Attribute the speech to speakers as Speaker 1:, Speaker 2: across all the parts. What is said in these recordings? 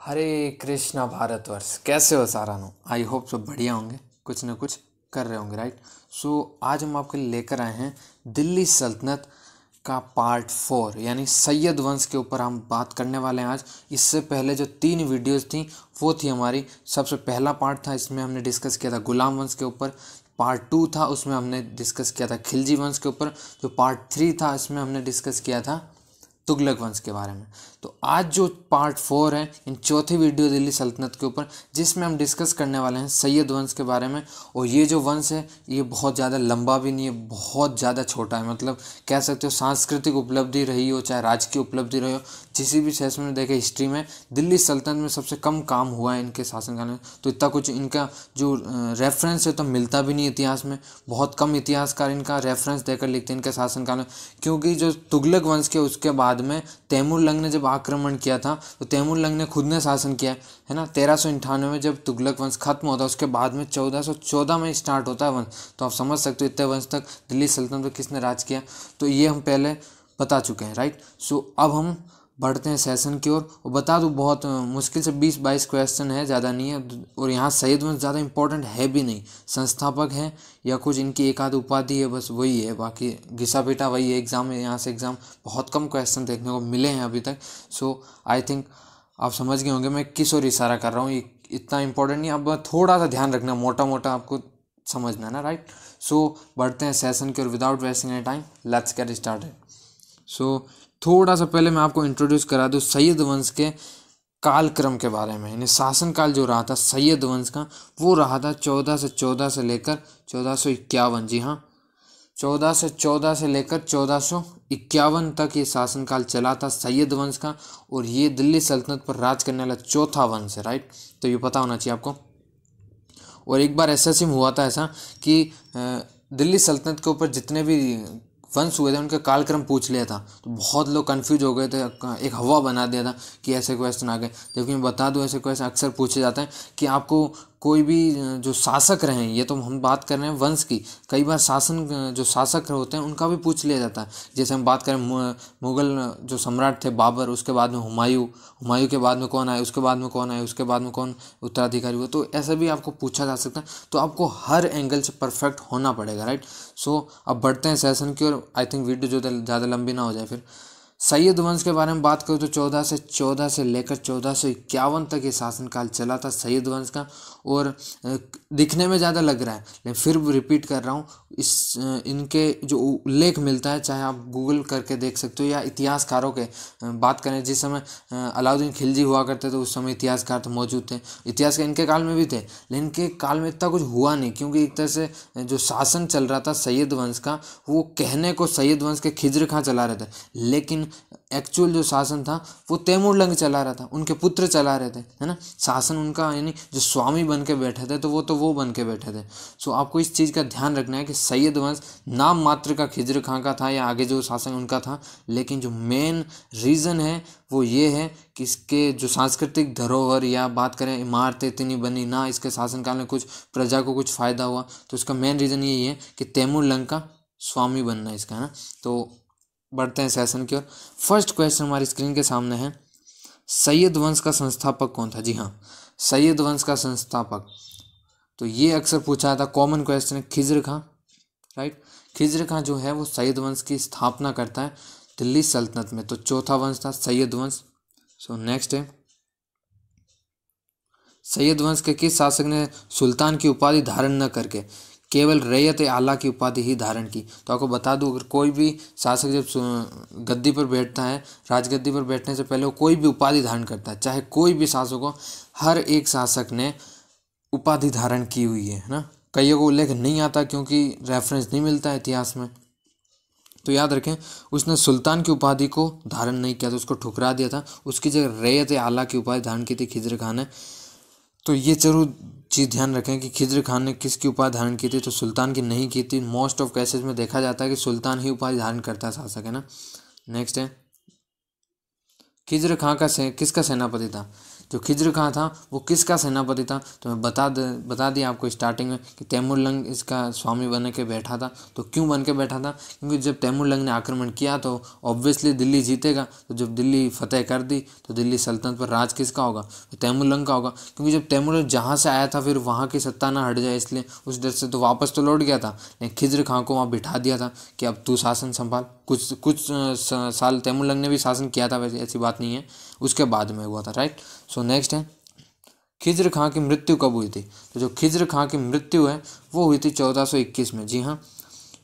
Speaker 1: हरे कृष्णा भारतवर्ष, कैसे हो सारा नो। आई होप सब बढ़िया होंगे, कुछ ना कुछ कर रहे होंगे, राइट। आज हम आपके लिए लेकर आए हैं दिल्ली सल्तनत का पार्ट 4 यानी सैयद वंश के ऊपर हम बात करने वाले हैं आज। इससे पहले जो 3 वीडियोस थी वो थी हमारी, सबसे पहला पार्ट था, इसमें हमने डिस्कस किया था गुलाम वंश के ऊपर। पार्ट 2 था, उसमें हमने डिस्कस किया था खिलजी वंश के ऊपर। जो पार्ट 3 था, इसमें हमने डिस्कस किया था तुगलक वंश के बारे में। तो आज जो पार्ट 4 है, इन चौथी वीडियो दिल्ली सल्तनत के ऊपर, जिसमें हम डिस्कस करने वाले हैं सैयद वंश के बारे में। और ये जो वंश है ये बहुत ज़्यादा लंबा भी नहीं है, बहुत ज़्यादा छोटा है। मतलब कह सकते हो सांस्कृतिक उपलब्धि रही हो चाहे राजकीय उपलब्धि रही हो, किसी भी सेशन में देखे हिस्ट्री में दिल्ली सल्तनत में सबसे कम काम हुआ है इनके शासनकाल में। तो इतना कुछ इनका जो रेफरेंस है तो मिलता भी नहीं इतिहास में। बहुत कम इतिहासकार इनका रेफरेंस देकर लिखते हैं इनके शासनकाल में, क्योंकि जो तुगलक वंश के उसके बाद में तैमूर लंग ने जब आक्रमण किया था तो तैमूर लंग ने खुद ने शासन किया है ना। 1398 में जब तुगलक वंश खत्म होता है, उसके बाद में 1414 में स्टार्ट होता है वंश। तो आप समझ सकते हो इतने वंश तक दिल्ली सल्तनत में किसने राज किया। तो ये हम पहले बता चुके हैं, राइट। अब हम बढ़ते हैं सेशन की ओर। और बता दूं बहुत मुश्किल से 20-22 क्वेश्चन है, ज़्यादा नहीं है। और यहाँ सैयद वंश ज़्यादा इंपॉर्टेंट है भी नहीं, संस्थापक है या कुछ इनकी एक आध उपाधि है, बस वही है। बाकी घिसा पिटा वही है, एग्जाम है, यहाँ से एग्जाम बहुत कम क्वेश्चन देखने को मिले हैं अभी तक। आई थिंक आप समझ गए होंगे मैं किस ओर इशारा कर रहा हूँ। ये इतना इंपॉर्टेंट नहीं, अब थोड़ा सा ध्यान रखना, मोटा मोटा आपको समझना है ना, राइट। बढ़ते हैं सेशन की ओर। Without wasting any time, let's get started. थोड़ा सा पहले मैं आपको इंट्रोड्यूस करा दूँ सैयद वंश के कालक्रम के बारे में। यानी शासनकाल जो रहा था सैयद वंश का, वो रहा था 1414 से लेकर 1451। जी हाँ, 1414 से लेकर 1451 तक ये शासनकाल चला था सैयद वंश का। और ये दिल्ली सल्तनत पर राज करने वाला चौथा वंश है, राइट। तो ये पता होना चाहिए आपको। और एक बार ऐसा हुआ था ऐसा कि दिल्ली सल्तनत के ऊपर जितने भी वंश हुए थे उनका कालक्रम पूछ लिया था, तो बहुत लोग कंफ्यूज हो गए थे। एक हवा बना दिया था कि ऐसे क्वेश्चन आ गए। जबकि मैं बता दूं ऐसे क्वेश्चन अक्सर पूछे जाते हैं कि आपको कोई भी जो शासक रहे, ये तो हम बात कर रहे हैं वंश की, कई बार शासन जो शासक होते हैं उनका भी पूछ लिया जाता है। जैसे हम बात करें मुगल जो सम्राट थे बाबर, उसके बाद में हुमायूं के बाद में कौन आए, उसके बाद में कौन आए, उसके बाद में कौन उत्तराधिकारी हुआ। तो ऐसा भी आपको पूछा जा सकता है। तो आपको हर एंगल से परफेक्ट होना पड़ेगा, राइट। अब बढ़ते हैं सेशन की ओर। आई थिंक वीडियो जो ज़्यादा लंबी ना हो जाए। फिर सैयद वंश के बारे में बात करूँ तो 1414 से लेकर 1451 तक ये शासनकाल चला था सैयद वंश का। और दिखने में ज़्यादा लग रहा है, लेकिन फिर रिपीट कर रहा हूँ, इनके जो उल्लेख मिलता है, चाहे आप गूगल करके देख सकते हो या इतिहासकारों के बात करें। जिस समय अलाउद्दीन खिलजी हुआ करते थे उस समय इतिहासकार तो मौजूद थे, इतिहासकार इनके काल में भी थे, लेकिन इनके काल में इतना कुछ हुआ नहीं, क्योंकि एक तरह से जो शासन चल रहा था सैयद वंश का, वो कहने को सैयद वंश के खिज्र खां चला रहे थे, लेकिन एक्चुअल जो शासन था वो तैमूर लंग चला रहा था, उनके पुत्र चला रहे थे, है ना। शासन उनका, यानी जो स्वामी बन के बैठे थे तो वो बन के बैठे थे। आपको इस चीज़ का ध्यान रखना है कि सैयद वंश नाम मात्र का खिज्र खां का था या आगे जो शासन उनका था, लेकिन जो मेन रीज़न है वो ये है कि इसके जो सांस्कृतिक धरोहर या बात करें इमारतें इतनी बनी ना, इसके शासनकाल में कुछ प्रजा को कुछ फ़ायदा हुआ, तो इसका मेन रीज़न यही है कि तैमूर लंग का स्वामी बनना इसका, है ना। तो बढ़ते हैं सेशन की ओर। फर्स्ट क्वेश्चन हमारी स्क्रीन के सामने है, सैयद वंश का संस्थापक कौन था। जी हाँ, सैयद वंश का संस्थापक, तो ये अक्सर पूछा जाता, कॉमन क्वेश्चन है, खिज्र खां, राइट। खिज्र खां जो है वो सैयद वंश की स्थापना करता है दिल्ली सल्तनत में। तो चौथा वंश था सैयद वंश। नेक्स्ट है, सैयद वंश के किस शासक ने सुल्तान की उपाधि धारण न करके केवल रैयत आला की उपाधि ही धारण की। तो आपको बता दूं, अगर कोई भी शासक जब गद्दी पर बैठता है, राजगद्दी पर बैठने से पहले वो कोई भी उपाधि धारण करता है, चाहे कोई भी शासक हो, हर एक शासक ने उपाधि धारण की हुई है ना। कईयों को उल्लेख नहीं आता क्योंकि रेफरेंस नहीं मिलता है इतिहास में। तो याद रखें, उसने सुल्तान की उपाधि को धारण नहीं किया था, उसको ठुकरा दिया था, उसकी जगह रैयत आला की उपाधि धारण की थी खिज्र खां ने। तो ये जरूर चीज़ ध्यान रखें कि खिज्र खान ने किसकी उपाधि धारण की थी, तो सुल्तान की नहीं की थी। मोस्ट ऑफ केसेस में देखा जाता है कि सुल्तान ही उपाधि धारण करता है शासक, है ना। नेक्स्ट है, खिज्र खां का किसका सेनापति था। जो खिज्र खां था वो किसका सेनापति था, तो मैं बता दिया आपको स्टार्टिंग में कि तैमूरलंग इसका स्वामी बन के बैठा था। तो क्यों बन के बैठा था, क्योंकि जब तैमूरलंग ने आक्रमण किया तो ऑब्वियसली दिल्ली जीतेगा, तो जब दिल्ली फतेह कर दी तो दिल्ली सल्तनत पर राज किसका होगा, तो तैमूरलंग का होगा। क्योंकि जब तैमूरलंग जहाँ से आया था फिर वहाँ की सत्ता ना हट जाए, इसलिए उस डर से तो वापस तो लौट गया था, लेकिन खिज्र खां को वहाँ बिठा दिया था कि अब तू शासन संभाल। कुछ साल तैमूरलंग ने भी शासन किया था, वैसे ऐसी बात नहीं है, उसके बाद में हुआ था, राइट। सो नेक्स्ट है खिज्र खां की मृत्यु कब हुई थी, तो जो खिज्र खां की मृत्यु है वो हुई थी 1421 में। जी हाँ,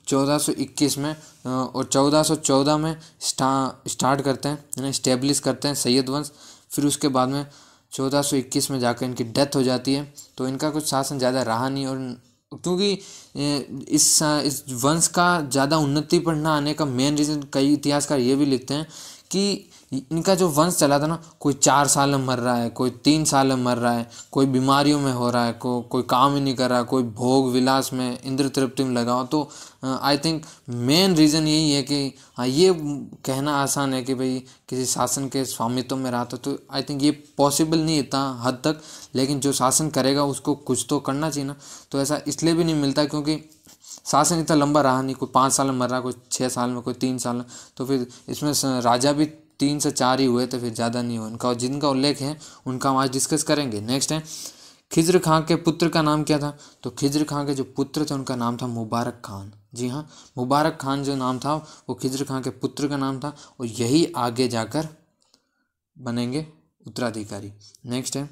Speaker 1: 1421 में। और 1414 में स्टार्ट करते हैं, यानी इस्टेब्लिश करते हैं सैयद वंश। फिर उसके बाद में 1421 में जाकर इनकी डेथ हो जाती है। तो इनका कुछ शासन ज़्यादा रहा नहीं, और क्योंकि इस वंश का ज़्यादा उन्नति पर ना आने का मेन रीज़न कई इतिहासकार ये भी लिखते हैं कि इनका जो वंश चला था ना, कोई 4 साल में मर रहा है, कोई 3 साल में मर रहा है, कोई बीमारियों में हो रहा है, कोई काम ही नहीं कर रहा, कोई भोग विलास में इंद्र तृप्ति में लगा हो। तो आई थिंक मेन रीज़न यही है कि ये कहना आसान है कि भाई किसी शासन के स्वामित्व में रहा था, तो आई थिंक ये पॉसिबल नहीं इतना हद तक, लेकिन जो शासन करेगा उसको कुछ तो करना चाहिए ना। तो ऐसा इसलिए भी नहीं मिलता क्योंकि शासन इतना लंबा रहा नहीं, कोई 5 साल में मर रहा, कोई 6 साल में, कोई 3 साल में, तो फिर इसमें राजा भी 3 से 4 ही हुए, तो फिर ज़्यादा नहीं हुआ उनका। जिनका उल्लेख है उनका हम आज डिस्कस करेंगे। नेक्स्ट है खिज्र खां के पुत्र का नाम क्या था, तो खिज्र खां के जो पुत्र थे उनका नाम था मुबारक खान। जी हाँ, मुबारक खान जो नाम था वो खिज्र खां के पुत्र का नाम था, और यही आगे जाकर बनेंगे उत्तराधिकारी। नेक्स्ट है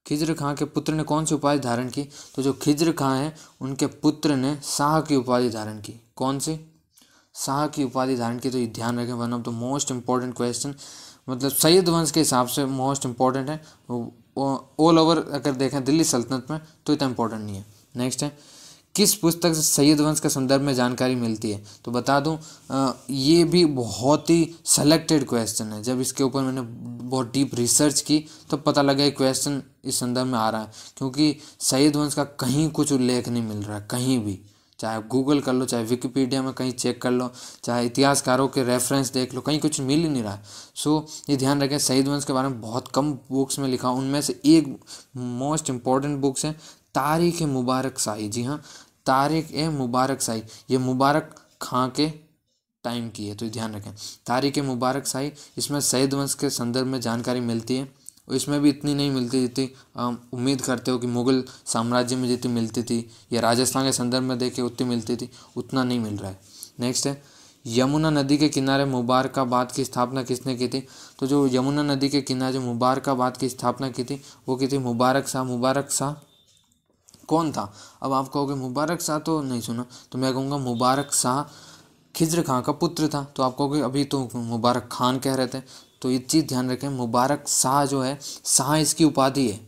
Speaker 1: खिज्र खां के पुत्र ने कौन सी उपाधि धारण की, तो जो खिज्र खां है उनके पुत्र ने शाह की उपाधि धारण की। कौन सी, शाह की उपाधि धारण की। तो ये ध्यान रखें, one of the most important question, मतलब सैयद वंश के हिसाब से मोस्ट इंपॉर्टेंट है। ऑल ओवर अगर देखें दिल्ली सल्तनत में तो इतना इंपॉर्टेंट नहीं है। नेक्स्ट है किस पुस्तक से सैयद वंश के संदर्भ में जानकारी मिलती है, तो बता दूं ये भी बहुत ही सेलेक्टेड क्वेश्चन है। जब इसके ऊपर मैंने बहुत डीप रिसर्च की तो पता लगा क्वेश्चन इस संदर्भ में आ रहा है, क्योंकि सैयद वंश का कहीं कुछ उल्लेख नहीं मिल रहा है, कहीं भी, चाहे गूगल कर लो, चाहे विकिपीडिया में कहीं चेक कर लो, चाहे इतिहासकारों के रेफरेंस देख लो, कहीं कुछ मिल ही नहीं रहा है। सो ये ध्यान रखें, सैयद वंश के बारे में बहुत कम बुक्स में लिखा, उनमें से एक मोस्ट इंपॉर्टेंट बुक्स है तारीख ए मुबारक शाही। जी हाँ, तारीख ए मुबारक शाही, ये मुबारक खां के टाइम की है, तो ध्यान रखें तारीख ए मुबारक शाही। इसमें सैयद वंश के संदर्भ में जानकारी मिलती है, और इसमें भी इतनी नहीं मिलती जितनी उम्मीद करते हो कि मुग़ल साम्राज्य में जितनी मिलती थी या राजस्थान के संदर्भ में देखे उतनी मिलती थी, उतना नहीं मिल रहा है। नेक्स्ट है यमुना नदी के किनारे मुबारकाबाद की स्थापना किसने की थी, तो जो यमुना नदी के किनारे जो मुबारकाबाद की स्थापना की थी वो की थी मुबारक शाह। मुबारक शाह कौन था, अब आप कहोगे मुबारक शाह तो नहीं सुना, तो मैं कहूँगा मुबारक शाह खिज्र खां का पुत्र था। तो आप कहोगे अभी तो मुबारक खान कह रहे थे, तो ये चीज़ ध्यान रखें, मुबारक शाह जो है, शाह इसकी उपाधि है,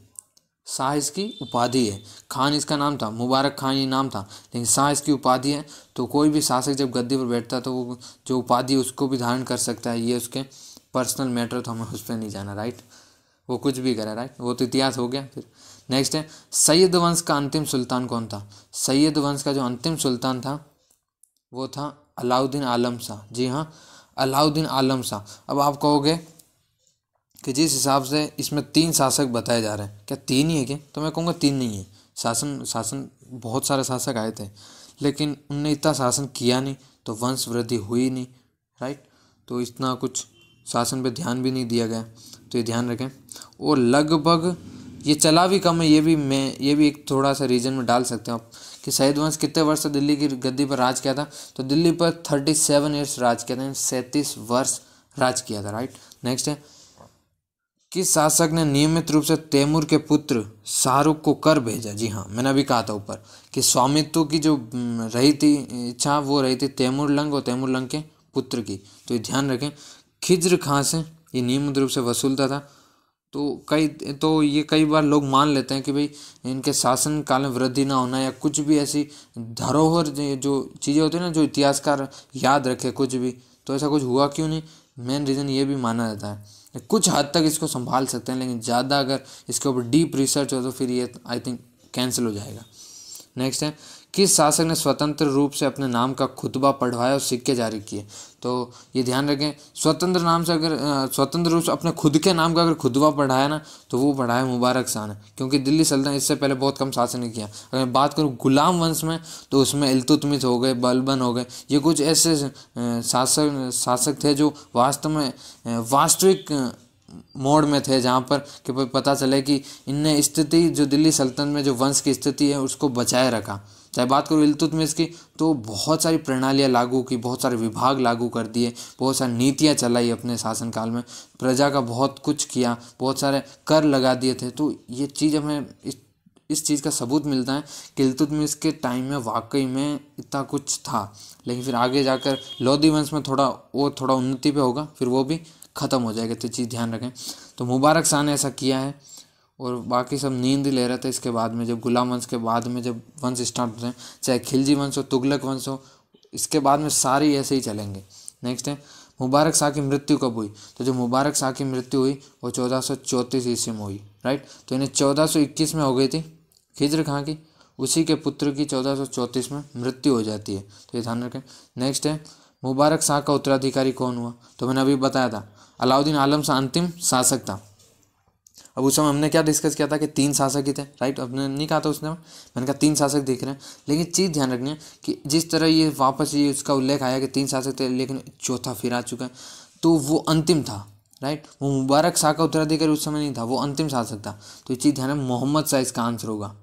Speaker 1: शाह इसकी उपाधि है, खान इसका नाम था, मुबारक खान ये नाम था, लेकिन शाह इसकी उपाधि है। तो कोई भी शासक जब गद्दी पर बैठता है तो वो जो उपाधि है उसको भी धारण कर सकता है, ये उसके पर्सनल मैटर, तो हमें उस पर नहीं जाना, राइट, वो कुछ भी करे, राइट, वो तो इतिहास हो गया। फिर नेक्स्ट है सैयद वंश का अंतिम सुल्तान कौन था, सैयद वंश का जो अंतिम सुल्तान था वो था अलाउद्दीन आलम शाह। जी हाँ, अलाउद्दीन आलम शाह। अब आप कहोगे कि जिस हिसाब से इसमें 3 शासक बताए जा रहे हैं, क्या 3 ही है क्या, तो मैं कहूँगा 3 नहीं है। शासन बहुत सारे शासक आए थे, लेकिन उनने इतना शासन किया नहीं, तो वंश वृद्धि हुई नहीं, राइट, तो इतना कुछ शासन पे ध्यान भी नहीं दिया गया, तो ये ध्यान रखें। और लगभग ये चला भी कम है, ये भी एक थोड़ा सा रीजन में डाल सकते हैं आप कि सैयद वंश कितने वर्ष से दिल्ली की गद्दी पर राज किया था, तो दिल्ली पर 37 ईयर्स राज किया था, 37 वर्ष राज किया था, राइट। नेक्स्ट है किस शासक ने नियमित रूप से तैमूर के पुत्र शाहरुख को कर भेजा। जी हाँ, मैंने अभी कहा था ऊपर कि स्वामित्व की जो रही थी इच्छा, वो रही थी तैमूरलंग और तैमूरलंग के पुत्र की। तो ये ध्यान रखें, खिज्र खां से ये नियमित रूप से वसूलता था। तो ये कई बार लोग मान लेते हैं कि भाई इनके शासन काल में वृद्धि ना होना या कुछ भी ऐसी धरोहर जो चीज़ें होती है ना, जो इतिहासकार याद रखे कुछ भी, तो ऐसा कुछ हुआ क्यों नहीं। मेन रीज़न ये भी माना जाता है, कुछ हद तक इसको संभाल सकते हैं, लेकिन ज़्यादा अगर इसके ऊपर डीप रिसर्च हो तो फिर ये आई थिंक कैंसिल हो जाएगा। नेक्स्ट है किस शासक ने स्वतंत्र रूप से अपने नाम का खुतबा पढ़वाया और सिक्के जारी किए? तो ये ध्यान रखें, स्वतंत्र नाम से अगर स्वतंत्र रूप से अपने खुद के नाम का अगर खुतबा पढ़ाया ना, तो वो पढ़ाया मुबारक शाह ने, क्योंकि दिल्ली सल्तनत इससे पहले बहुत कम शासन ने किया। अगर मैं बात करूँ गुलाम वंश में, तो उसमें इल्तुतमिश हो गए, बलबन हो गए, ये कुछ ऐसे शासक थे जो वास्तव में वास्तविक मोड में थे, जहाँ पर कि पता चले कि इनने स्थिति जो दिल्ली सल्तनत में जो वंश की स्थिति है उसको बचाए रखा। चाहे बात करूँ इल्तुतमिश की, तो बहुत सारी प्रणालियाँ लागू की, बहुत सारे विभाग लागू कर दिए, बहुत सारी नीतियाँ चलाई अपने शासनकाल में, प्रजा का बहुत कुछ किया, बहुत सारे कर लगा दिए थे। तो ये चीज़ हमें इस चीज़ का सबूत मिलता है कि इल्तुतमिश के टाइम में वाकई में इतना कुछ था। लेकिन फिर आगे जाकर लोधी वंश में थोड़ा उन्नति पे होगा, फिर वो भी ख़त्म हो जाएगा। तो चीज़ ध्यान रखें। तो मुबारक शाह ने ऐसा किया है, और बाकी सब नींद ले रहे थे इसके बाद में, जब गुलाम वंश के बाद में जब वंश स्टार्ट होते हैं, चाहे खिलजी वंश हो, तुगलक वंश हो, इसके बाद में सारी ऐसे ही चलेंगे। नेक्स्ट है, मुबारक शाह की मृत्यु कब हुई? तो जो मुबारक शाह की मृत्यु हुई वो 1434 ईस्वी में हुई, राइट। तो इन्हें 1421 में हो गई थी खिज्र खां की, उसी के पुत्र की 1434 में मृत्यु हो जाती है। तो ये ध्यान रखें। नेक्स्ट है, मुबारक शाह का उत्तराधिकारी कौन हुआ? तो मैंने अभी बताया था, अलाउद्दीन आलम शाह अंतिम शासक था। अब उस समय हमने क्या डिस्कस किया था कि 3 शासक ही थे, राइट। अपने नहीं कहा था उसने, मैंने कहा 3 शासक दिख रहे हैं। लेकिन चीज़ ध्यान रखनी है कि जिस तरह ये वापस ये उसका उल्लेख आया कि 3 शासक थे, लेकिन चौथा फिर आ चुका है, तो वो अंतिम था, राइट। वो मुबारक शाह का उत्तराधिकारी उस समय नहीं था, वो अंतिम शासक था। तो ये चीज़ ध्यान है, मोहम्मद शाह इसका आंसर होगा,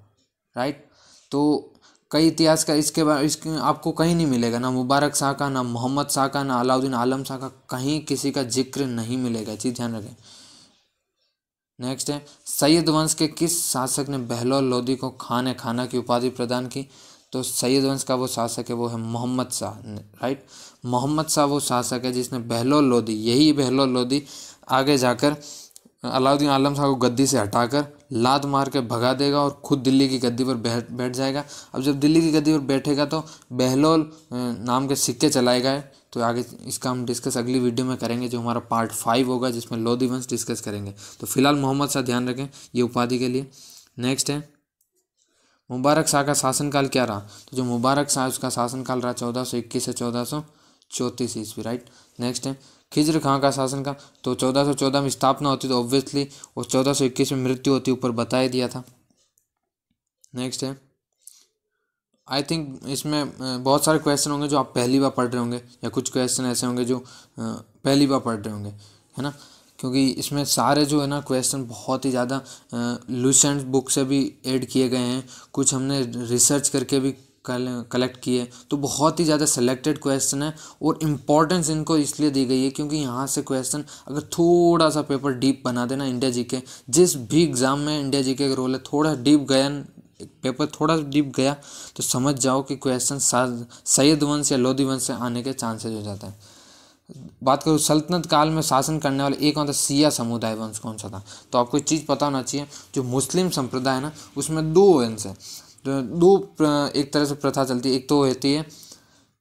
Speaker 1: राइट। तो कई इतिहास का इसके आपको कहीं नहीं मिलेगा, ना मुबारक शाह का, ना मोहम्मद शाह का, ना अलाउद्दीन आलम शाह का, कहीं किसी का जिक्र नहीं मिलेगा। चीज़ ध्यान रखें। नेक्स्ट है, सैयद वंश के किस शासक ने बहलोल लोदी को खान ए खाना की उपाधि प्रदान की? तो सैयद वंश का वो शासक है, वो है मोहम्मद शाह, राइट। मोहम्मद शाह वो शासक है जिसने बहलोल लोदी, यही बहलोल लोदी आगे जाकर अलाउद्दीन आलम शाह को गद्दी से हटाकर लात मार के भगा देगा और खुद दिल्ली की गद्दी पर बैठ जाएगा। अब जब दिल्ली की गद्दी पर बैठेगा तो बहलोल नाम के सिक्के चलाएगा। तो आगे इसका हम डिस्कस अगली वीडियो में करेंगे, जो हमारा पार्ट 5 होगा, जिसमें लोधी वंश डिस्कस करेंगे। तो फिलहाल मोहम्मद शाह ध्यान रखें ये उपाधि के लिए। नेक्स्ट है, मुबारक शाह का शासनकाल क्या रहा? तो जो मुबारक शाह उसका शासनकाल रहा 1421 से 1434 ईस्वी, राइट। नेक्स्ट है, खिज्र खां का शासनकाल, तो 1414 में स्थापना होती, तो ऑब्वियसली और 1421 में मृत्यु होती, ऊपर बताया दिया था। नेक्स्ट है, आई थिंक इसमें बहुत सारे क्वेश्चन होंगे जो आप पहली बार पढ़ रहे होंगे, या कुछ क्वेश्चन ऐसे होंगे जो पहली बार पढ़ रहे होंगे, है ना, क्योंकि इसमें सारे जो है ना क्वेश्चन बहुत ही ज़्यादा लूसेंट बुक से भी ऐड किए गए हैं, कुछ हमने रिसर्च करके भी कलेक्ट किए, तो बहुत ही ज़्यादा सेलेक्टेड क्वेश्चन है। और इम्पॉर्टेंस इनको इसलिए दी गई है क्योंकि यहाँ से क्वेश्चन अगर थोड़ा सा पेपर डीप बना देना, इंडिया जीके जिस भी एग्ज़ाम में इंडिया जीके का रोल है, थोड़ा डीप गया पेपर, थोड़ा डीप गया तो समझ जाओ कि क्वेश्चन सैयद वंश या लोधी वंश से आने के चांसेस हो जाता है। बात करूँ सल्तनत काल में शासन करने वाले एक मतलब सिया समुदाय वंश कौन सा था? तो आपको एक चीज़ पता होना चाहिए, जो मुस्लिम संप्रदाय है ना, उसमें 2 वंश है, दो एक तरह से प्रथा चलती है। एक तो होती है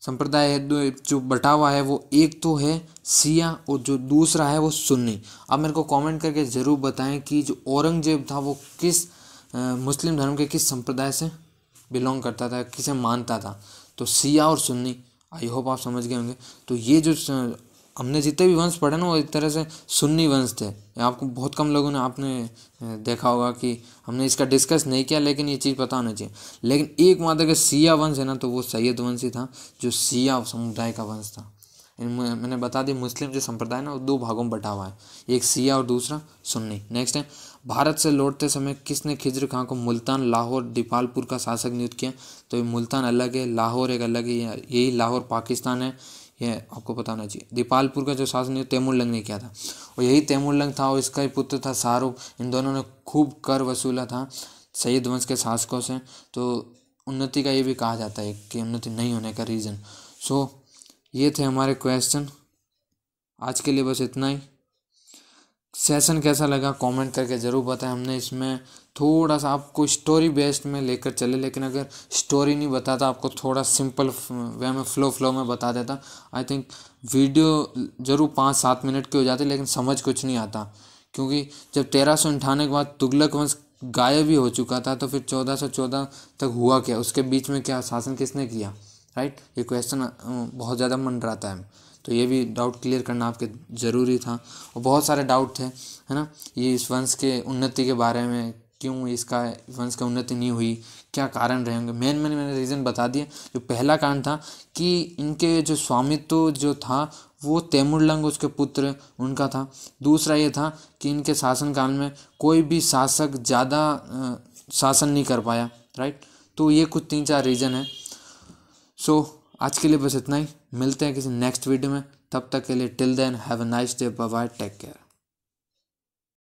Speaker 1: संप्रदाय है जो बटा हुआ है, वो एक तो है सिया और जो दूसरा है वो सुन्नी। आप मेरे को कमेंट करके ज़रूर बताएं कि जो औरंगजेब था वो किस मुस्लिम धर्म के किस संप्रदाय से बिलोंग करता था, किसे मानता था। तो सिया और सुन्नी, आई होप आप समझ गए होंगे। तो ये जो हमने जितने भी वंश पढ़े ना, वो एक तरह से सुन्नी वंश थे। आपको बहुत कम लोगों ने आपने देखा होगा कि हमने इसका डिस्कस नहीं किया, लेकिन ये चीज़ पता होना चाहिए। लेकिन एक मात्र अगर सिया वंश है ना, तो वो सैयद वंश ही था, जो सिया समुदाय का वंश था। मैंने बता दी मुस्लिम जो संप्रदाय ना, वो 2 भागों में बटा हुआ है, एक सिया और दूसरा सुन्नी। नेक्स्ट है, भारत से लौटते समय किसने खिज्र खां को मुल्तान, लाहौर, दीपालपुर का शासक नियुक्त किया? तो ये मुल्तान अलग है, लाहौर एक अलग है, यही लाहौर पाकिस्तान है, ये आपको पता होना चाहिए। दीपालपुर का जो शासन तैमूरलंग ने किया था, और यही तैमूरलंग था और इसका ही पुत्र था शाहरुख। इन दोनों ने खूब कर वसूला था सैयद वंश के शासकों से। तो उन्नति का ये भी कहा जाता है कि उन्नति नहीं होने का रीज़न। सो ये थे हमारे क्वेश्चन। आज के लिए बस इतना ही। सेशन कैसा लगा कमेंट करके ज़रूर बताएं। हमने इसमें थोड़ा सा आपको स्टोरी बेस्ड में लेकर चले, लेकिन अगर स्टोरी नहीं बताता, आपको थोड़ा सिंपल वे में फ्लो में बता देता, आई थिंक वीडियो ज़रूर 5-7 मिनट की हो जाती, लेकिन समझ कुछ नहीं आता। क्योंकि जब 1398 के बाद तुगलक वंश गायब ही हो चुका था, तो फिर 1414 तक हुआ क्या, उसके बीच में क्या शासन किसने किया, राइट। ये क्वेश्चन बहुत ज़्यादा मंडराता है, तो ये भी डाउट क्लियर करना आपके ज़रूरी था। और बहुत सारे डाउट थे, है ना, ये इस वंश के उन्नति के बारे में, क्यों इसका वंश की उन्नति नहीं हुई, क्या कारण रहे होंगे। मैंने रीज़न बता दिए। जो पहला कारण था कि इनके जो स्वामित्व जो था वो तैमूरलंग उसके पुत्र उनका था। दूसरा ये था कि इनके शासनकाल में कोई भी शासक ज़्यादा शासन नहीं कर पाया, राइट। तो ये कुछ 3-4 रीज़न है। सो आज के लिए बस इतना ही, मिलते हैं किसी नेक्स्ट वीडियो में, तब तक के लिए till then have a nice day, bye bye, take care.